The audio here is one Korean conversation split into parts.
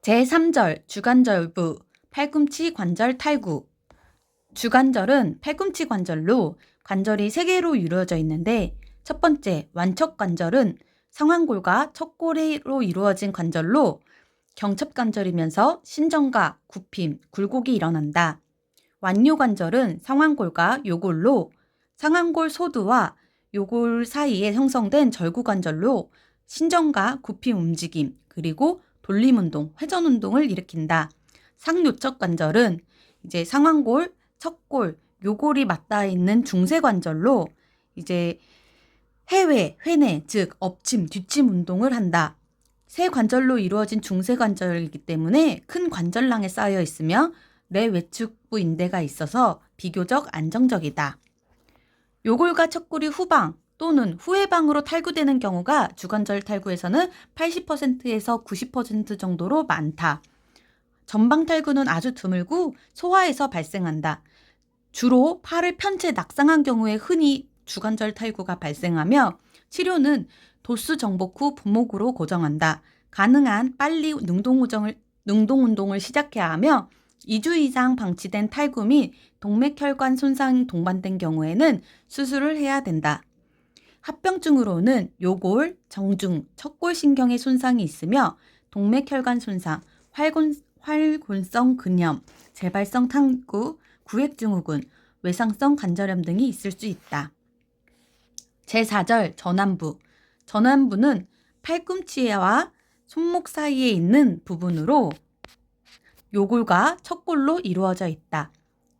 제3절 주관절부 팔꿈치 관절 탈구. 주관절은 팔꿈치 관절로 관절이 3개로 이루어져 있는데, 첫 번째 완척관절은 상완골과 척골로 이루어진 관절로 경첩관절이면서 신전과 굽힘, 굴곡이 일어난다. 완요관절은 상완골과 요골로 상완골 소두와 요골 사이에 형성된 절구관절로 신전과 굽힘 움직임, 그리고 돌림운동, 회전운동을 일으킨다. 상요척관절은 이제 상완골, 척골, 요골이 맞닿아 있는 중쇄관절로 이제 해외, 회내, 즉 엎침, 뒷침 운동을 한다. 세 관절로 이루어진 중쇄관절이기 때문에 큰 관절낭에 쌓여 있으며 내 외축부 인대가 있어서 비교적 안정적이다. 요골과 척골이 후방 또는 후해방으로 탈구되는 경우가 주관절 탈구에서는 80%에서 90% 정도로 많다. 전방 탈구는 아주 드물고 소화에서 발생한다. 주로 팔을 편 채 낙상한 경우에 흔히 주관절 탈구가 발생하며, 치료는 도수 정복 후 부목으로 고정한다. 가능한 빨리 능동운동을 시작해야 하며, 2주 이상 방치된 탈구 및 동맥혈관 손상이 동반된 경우에는 수술을 해야 된다. 합병증으로는 요골, 정중, 척골신경의 손상이 있으며 동맥혈관 손상, 활곤성 근염, 재발성 탈구, 구획증후군, 외상성 관절염 등이 있을 수 있다. 제4절 전완부. 전완부는 팔꿈치와 손목 사이에 있는 부분으로 요골과 척골로 이루어져 있다.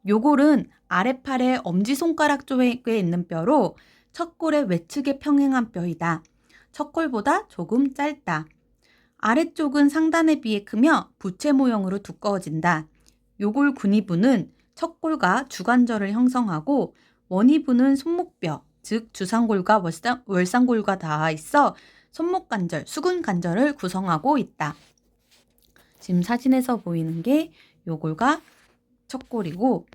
요골은 아랫팔의 엄지손가락 쪽에 있는 뼈로 척골의 외측에 평행한 뼈이다. 척골보다 조금 짧다. 아래쪽은 상단에 비해 크며 부채 모형으로 두꺼워진다. 요골 근위부는 척골과 주관절을 형성하고, 원위부는 손목뼈, 즉 주상골과 월상골과 닿아 있어 손목관절, 수근관절을 구성하고 있다. 지금 사진에서 보이는 게 요골과 척골이고,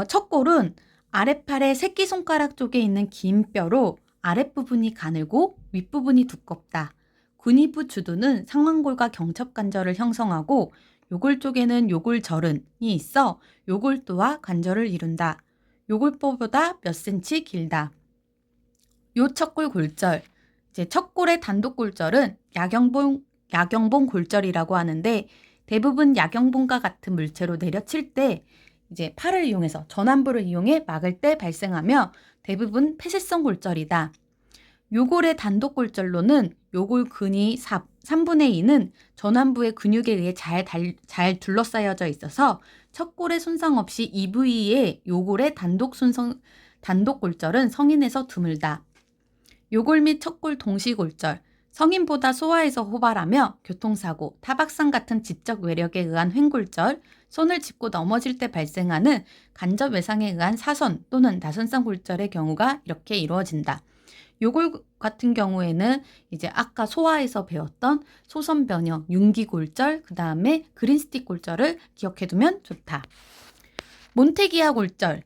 척골은 아랫팔의 새끼손가락 쪽에 있는 긴 뼈로 아랫부분이 가늘고 윗부분이 두껍다. 근위부 주두는 상완골과 경첩관절을 형성하고, 요골 쪽에는 요골절은이 있어 요골두와 관절을 이룬다. 요골뼈보다 몇 센치 길다. 요척골 골절. 이제 척골의 단독골절은 야경봉 골절이라고 하는데, 대부분 야경봉과 같은 물체로 내려칠 때 이제 팔을 이용해서 전완부를 이용해 막을 때 발생하며 대부분 폐쇄성 골절이다. 요골의 단독골절로는 요골 근위 3분의 2는 전완부의 근육에 의해 잘 둘러싸여져 있어서 척골의 손상 없이 이 부위의 요골의 단독골절은 성인에서 드물다. 요골 및 척골 동시골절. 성인보다 소아에서 호발하며 교통사고, 타박상 같은 지적 외력에 의한 횡골절, 손을 짚고 넘어질 때 발생하는 간접 외상에 의한 사선 또는 나선성 골절의 경우가 이렇게 이루어진다. 요골 같은 경우에는 이제 아까 소아에서 배웠던 소선 변형, 융기골절, 그 다음에 그린스틱 골절을 기억해두면 좋다. 몬테기아 골절.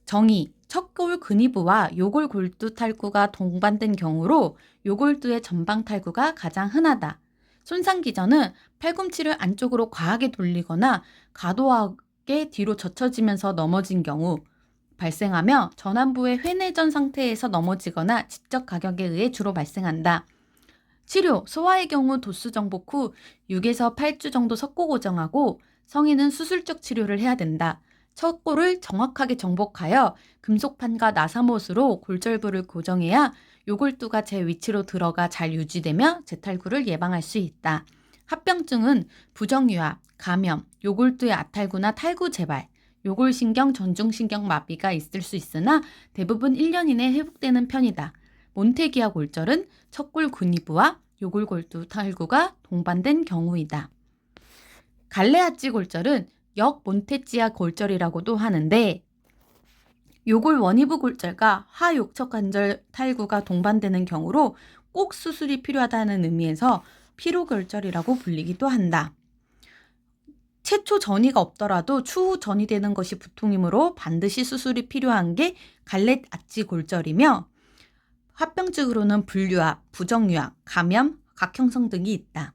정의. 척골 근위부와 요골 골두 탈구가 동반된 경우로 요골두의 전방 탈구가 가장 흔하다. 손상 기전은 팔꿈치를 안쪽으로 과하게 돌리거나 과도하게 뒤로 젖혀지면서 넘어진 경우 발생하며, 전완부의 회내전 상태에서 넘어지거나 지적 가격에 의해 주로 발생한다. 치료. 소아의 경우 도수 정복 후 6에서 8주 정도 석고 고정하고, 성인은 수술적 치료를 해야 된다. 척골을 정확하게 정복하여 금속판과 나사못으로 골절부를 고정해야 요골두가 제 위치로 들어가 잘 유지되며 재탈구를 예방할 수 있다. 합병증은 부정유압, 감염, 요골두의 아탈구나 탈구 재발, 요골신경, 전중신경 마비가 있을 수 있으나 대부분 1년 이내 회복되는 편이다. 몬테기아 골절은 척골 근위부와 요골 골두 탈구가 동반된 경우이다. 갈레아찌 골절은 역몬테치아 골절이라고도 하는데, 요골 원위부 골절과 하욕척관절 탈구가 동반되는 경우로 꼭 수술이 필요하다는 의미에서 피로골절이라고 불리기도 한다. 최초 전이가 없더라도 추후 전이되는 것이 보통이므로 반드시 수술이 필요한 게 갈레아찌 골절이며, 합병증으로는 불유압, 부정유압, 감염, 각형성 등이 있다.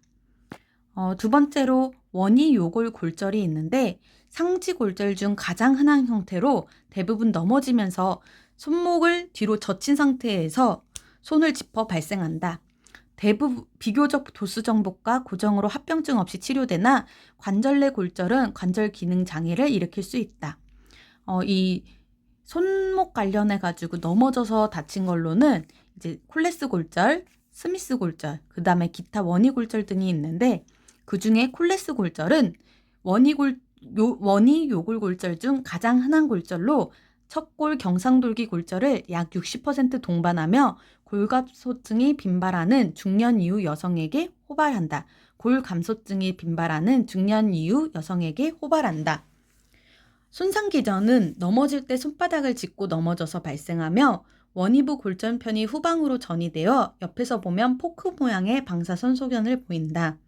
두 번째로 원이요골 골절이 있는데 상지 골절 중 가장 흔한 형태로 대부분 넘어지면서 손목을 뒤로 젖힌 상태에서 손을 짚어 발생한다. 대부분 비교적 도수 정복과 고정으로 합병증 없이 치료되나 관절내 골절은 관절 기능 장애를 일으킬 수 있다. 이 손목 관련해 가지고 넘어져서 다친 걸로는 이제 콜레스 골절, 스미스 골절, 그 다음에 기타 원이 골절 등이 있는데 그 중에 콜레스 골절은 원이 요골 골절 중 가장 흔한 골절로 척골 경상돌기 골절을 약 60% 동반하며 골감소증이 빈발하는 중년 이후 여성에게 호발한다. 골감소증이 빈발하는 중년 이후 여성에게 호발한다. 손상 기전은 넘어질 때 손바닥을 짚고 넘어져서 발생하며 원위부 골절편이 후방으로 전이되어 옆에서 보면 포크 모양의 방사선 소견을 보인다.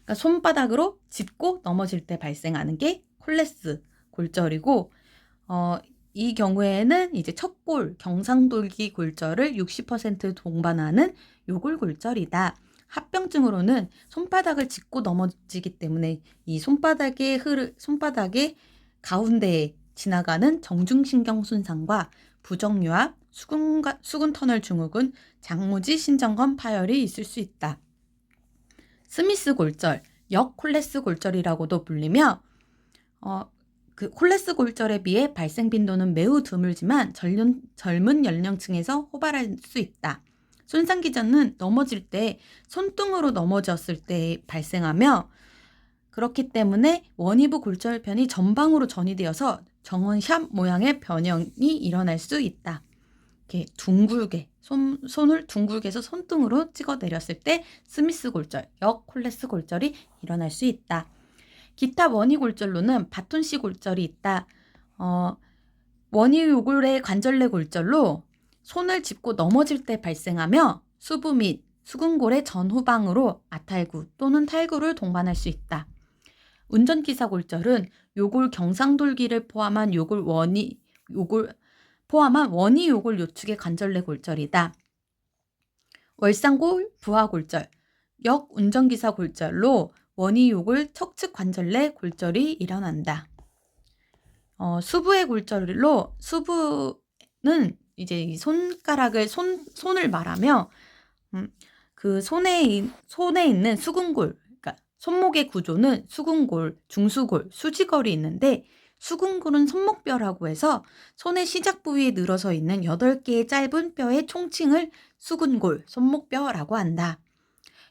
그러니까 손바닥으로 짚고 넘어질 때 발생하는 게 콜레스 골절이고 이 경우에는 이제 척골 경상돌기 골절을 60% 동반하는 요골 골절이다. 합병증으로는 손바닥을 짚고 넘어지기 때문에 이 손바닥의 가운데에 지나가는 정중신경 손상과 부정유압, 수근 터널 증후군, 장무지 신정건 파열이 있을 수 있다. 스미스 골절, 역콜레스 골절이라고도 불리며 그 콜레스 골절에 비해 발생 빈도는 매우 드물지만 젊은 연령층에서 호발할 수 있다. 손상 기전은 넘어질 때 손등으로 넘어졌을 때 발생하며 그렇기 때문에 원위부 골절편이 전방으로 전이되어서 정원샵 모양의 변형이 일어날 수 있다. 이렇게 둥글게 손을 둥글게 해서 손등으로 찍어 내렸을 때 스미스 골절, 역콜레스 골절이 일어날 수 있다. 기타 원위 골절로는 바톤시 골절이 있다. 원위 요골의 관절내 골절로 손을 짚고 넘어질 때 발생하며 수부 및 수근골의 전후방으로 아탈구 또는 탈구를 동반할 수 있다. 운전기사 골절은 요골 경상돌기를 포함한 원위 요골 요축의 관절내 골절이다. 월상골 부하골절, 역운전기사 골절로 원위 요골 척측 관절내 골절이 일어난다. 수부의 골절로 수부는 이제 이 손을 말하며 그 손에 있는 수근골, 그러니까 손목의 구조는 수근골, 중수골, 수지골이 있는데 수근골은 손목뼈라고 해서 손의 시작 부위에 늘어서 있는 8개의 짧은 뼈의 총칭을 수근골, 손목뼈라고 한다.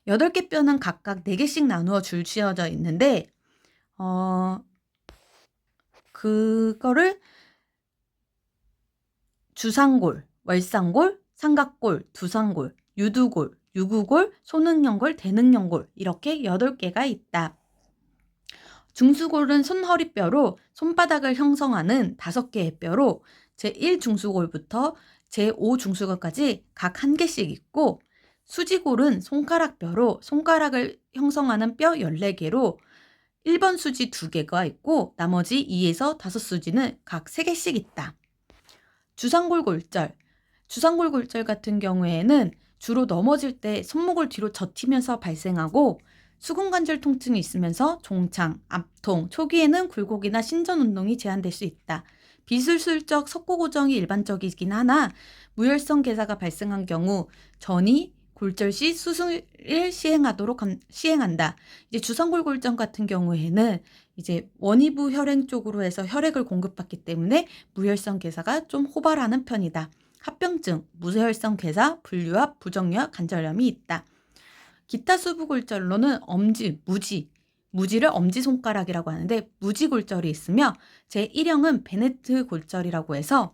8개 뼈는 각각 4개씩 나누어 줄지어져 있는데 그거를 주상골, 월상골, 삼각골, 두상골, 유두골, 유구골, 손흥연골, 대능연골 이렇게 8개가 있다. 중수골은 손허리뼈로 손바닥을 형성하는 5개의 뼈로 제1중수골부터 제5중수골까지 각 1개씩 있고 수지골은 손가락뼈로 손가락을 형성하는 뼈 14개로 1번 수지 2개가 있고 나머지 2에서 5수지는 각 3개씩 있다. 주상골 골절 같은 경우에는 주로 넘어질 때 손목을 뒤로 젖히면서 발생하고 수근관절 통증이 있으면서 종창, 압통, 초기에는 굴곡이나 신전 운동이 제한될 수 있다. 비술술적 석고 고정이 일반적이긴 하나 무혈성 괴사가 발생한 경우 전이 골절 시 수술을 시행한다. 이제 주상골 골절 같은 경우에는 이제 원위부 혈행 쪽으로 해서 혈액을 공급받기 때문에 무혈성 괴사가 좀 호발하는 편이다. 합병증, 무혈성 괴사, 불유압, 부정유압, 관절염이 있다. 기타 수부 골절로는 무지를 엄지손가락이라고 하는데 무지골절이 있으며 제1형은 베네트 골절이라고 해서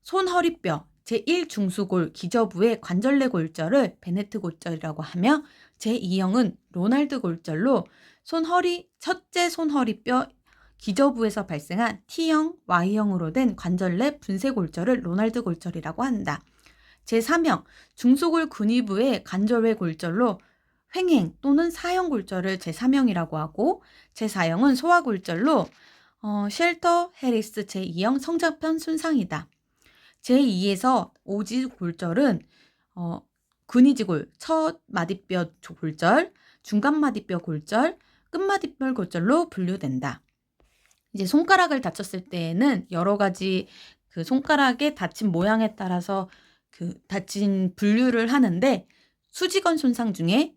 손허리뼈, 제1중수골 기저부의 관절내 골절을 베네트 골절이라고 하며 제2형은 로날드 골절로 첫째 손허리뼈 기저부에서 발생한 T형, Y형으로 된 관절내 분쇄 골절을 로날드 골절이라고 한다. 제3형, 중수골 근위부의 관절외 골절로 횡행 또는 사형 골절을 제3형이라고 하고 제4형은 소화골절로 쉘터 해리스 제2형 성장편 손상이다. 제2에서 5지 골절은 근위지골, 첫 마디뼈 골절, 중간 마디뼈 골절, 끝 마디뼈 골절로 분류된다. 이제 손가락을 다쳤을 때에는 여러 가지 그 손가락의 다친 모양에 따라서 그 다친 분류를 하는데, 수직원 손상 중에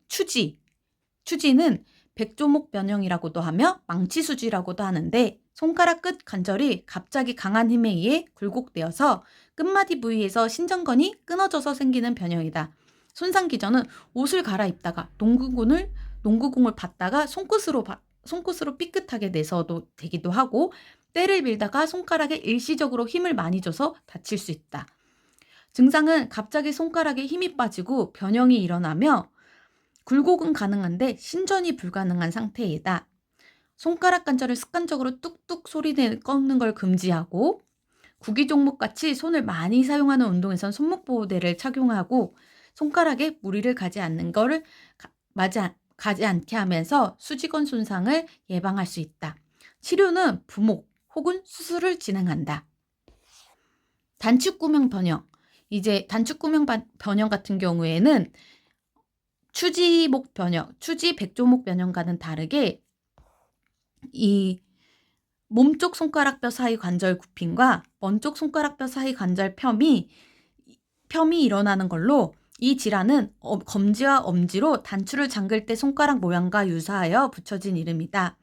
추지는 백조목 변형이라고도 하며 망치수지라고도 하는데, 손가락 끝 관절이 갑자기 강한 힘에 의해 굴곡되어서 끝마디 부위에서 신전건이 끊어져서 생기는 변형이다. 손상 기전은 옷을 갈아입다가 농구공을 받다가 손끝으로 삐끗하게 내서도 되기도 하고, 때를 밀다가 손가락에 일시적으로 힘을 많이 줘서 다칠 수 있다. 증상은 갑자기 손가락에 힘이 빠지고 변형이 일어나며 굴곡은 가능한데 신전이 불가능한 상태이다. 손가락 관절을 습관적으로 뚝뚝 소리 꺾는 걸 금지하고, 구기 종목같이 손을 많이 사용하는 운동에선 손목 보호대를 착용하고, 손가락에 무리를 가지 않게 하면서 수직원 손상을 예방할 수 있다. 치료는 부목 혹은 수술을 진행한다. 단축구명 변형. 이제 단축구명 변형 같은 경우에는 추지목 변형, 추지 백조목 변형과는 다르게 이 몸쪽 손가락뼈 사이 관절 굽힘과 먼쪽 손가락뼈 사이 관절 폄이 일어나는 걸로, 이 질환은 검지와 엄지로 단추를 잠글 때 손가락 모양과 유사하여 붙여진 이름이다.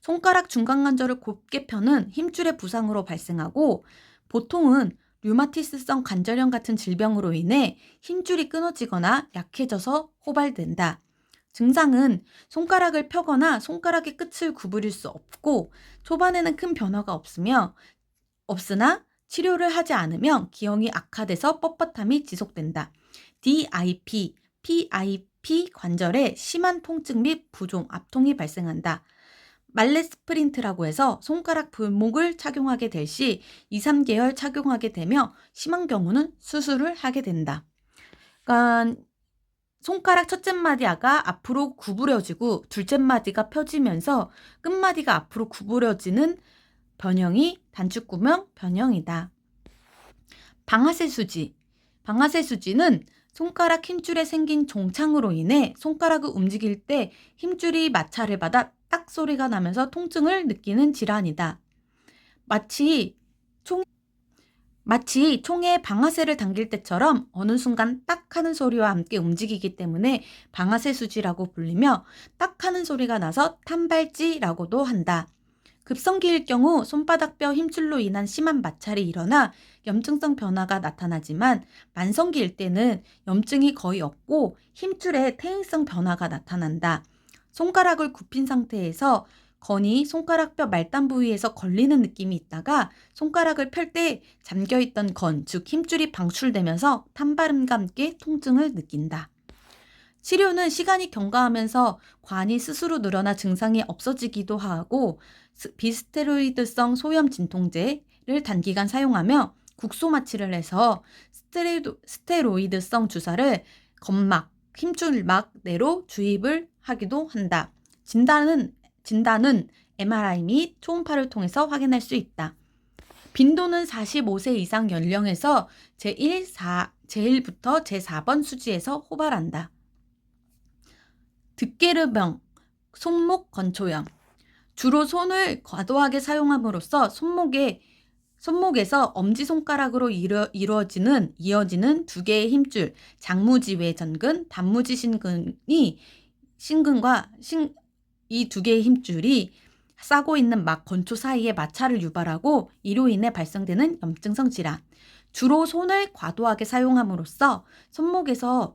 손가락 중간 관절을 곱게 펴는 힘줄의 부상으로 발생하고, 보통은 류마티스성 관절염 같은 질병으로 인해 힘줄이 끊어지거나 약해져서 호발된다. 증상은 손가락을 펴거나 손가락의 끝을 구부릴 수 없고, 초반에는 큰 변화가 없으나 치료를 하지 않으면 기형이 악화돼서 뻣뻣함이 지속된다. DIP, PIP 관절에 심한 통증 및 부종, 압통이 발생한다. 말레 스프린트라고 해서 손가락 불목을 착용하게 될 시 2, 3개월 착용하게 되며 심한 경우는 수술을 하게 된다. 그러니까 손가락 첫째 마디가 앞으로 구부려지고 둘째 마디가 펴지면서 끝마디가 앞으로 구부려지는 변형이 단축구명 변형이다. 방아쇠 수지는 손가락 힘줄에 생긴 종창으로 인해 손가락을 움직일 때 힘줄이 마찰을 받아 딱 소리가 나면서 통증을 느끼는 질환이다. 마치 총에 방아쇠를 당길 때처럼 어느 순간 딱 하는 소리와 함께 움직이기 때문에 방아쇠 수지라고 불리며, 딱 하는 소리가 나서 탄발지라고도 한다. 급성기일 경우 손바닥뼈 힘줄로 인한 심한 마찰이 일어나 염증성 변화가 나타나지만, 만성기일 때는 염증이 거의 없고 힘줄에 퇴행성 변화가 나타난다. 손가락을 굽힌 상태에서 건이 손가락뼈 말단 부위에서 걸리는 느낌이 있다가 손가락을 펼 때 잠겨있던 건, 즉 힘줄이 방출되면서 탄바람과 함께 통증을 느낀다. 치료는 시간이 경과하면서 관이 스스로 늘어나 증상이 없어지기도 하고, 비스테로이드성 소염 진통제를 단기간 사용하며 국소 마취를 해서 스테로이드성 주사를 건막, 힘줄막 내로 주입을 하기도 한다. 진단은 MRI 및 초음파를 통해서 확인할 수 있다. 빈도는 45세 이상 연령에서 제1부터 제4번 수지에서 호발한다. 득게르병, 손목 건초염. 주로 손을 과도하게 사용함으로써 손목에서 엄지손가락으로 이어지는 두 개의 힘줄, 장무지외전근, 단무지신근과 이 두 개의 힘줄이 싸고 있는 막 건초 사이에 마찰을 유발하고, 이로 인해 발생되는 염증성 질환. 주로 손을 과도하게 사용함으로써 손목에서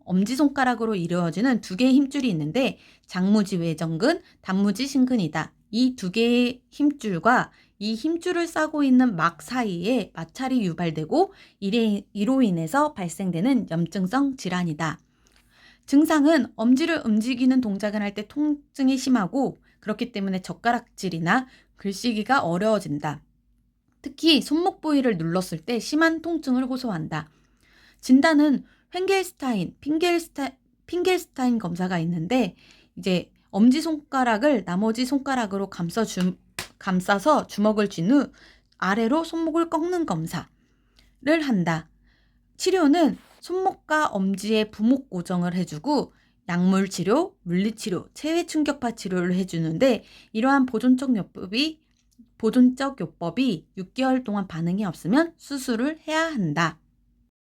엄지손가락으로 이루어지는 두 개의 힘줄이 있는데, 장무지외전근, 단무지신근이다. 이 두 개의 힘줄과 이 힘줄을 싸고 있는 막 사이에 마찰이 유발되고, 이로 인해서 발생되는 염증성 질환이다. 증상은 엄지를 움직이는 동작을 할 때 통증이 심하고, 그렇기 때문에 젓가락질이나 글씨기가 어려워진다. 특히 손목 부위를 눌렀을 때 심한 통증을 호소한다. 진단은 핑겔스타인 검사가 있는데, 이제 엄지손가락을 나머지 손가락으로 감싸서 주먹을 쥔 후 아래로 손목을 꺾는 검사를 한다. 치료는 손목과 엄지에 부목 고정을 해주고 약물 치료, 물리 치료, 체외 충격파 치료를 해주는데 이러한 보존적 요법이 6개월 동안 반응이 없으면 수술을 해야 한다.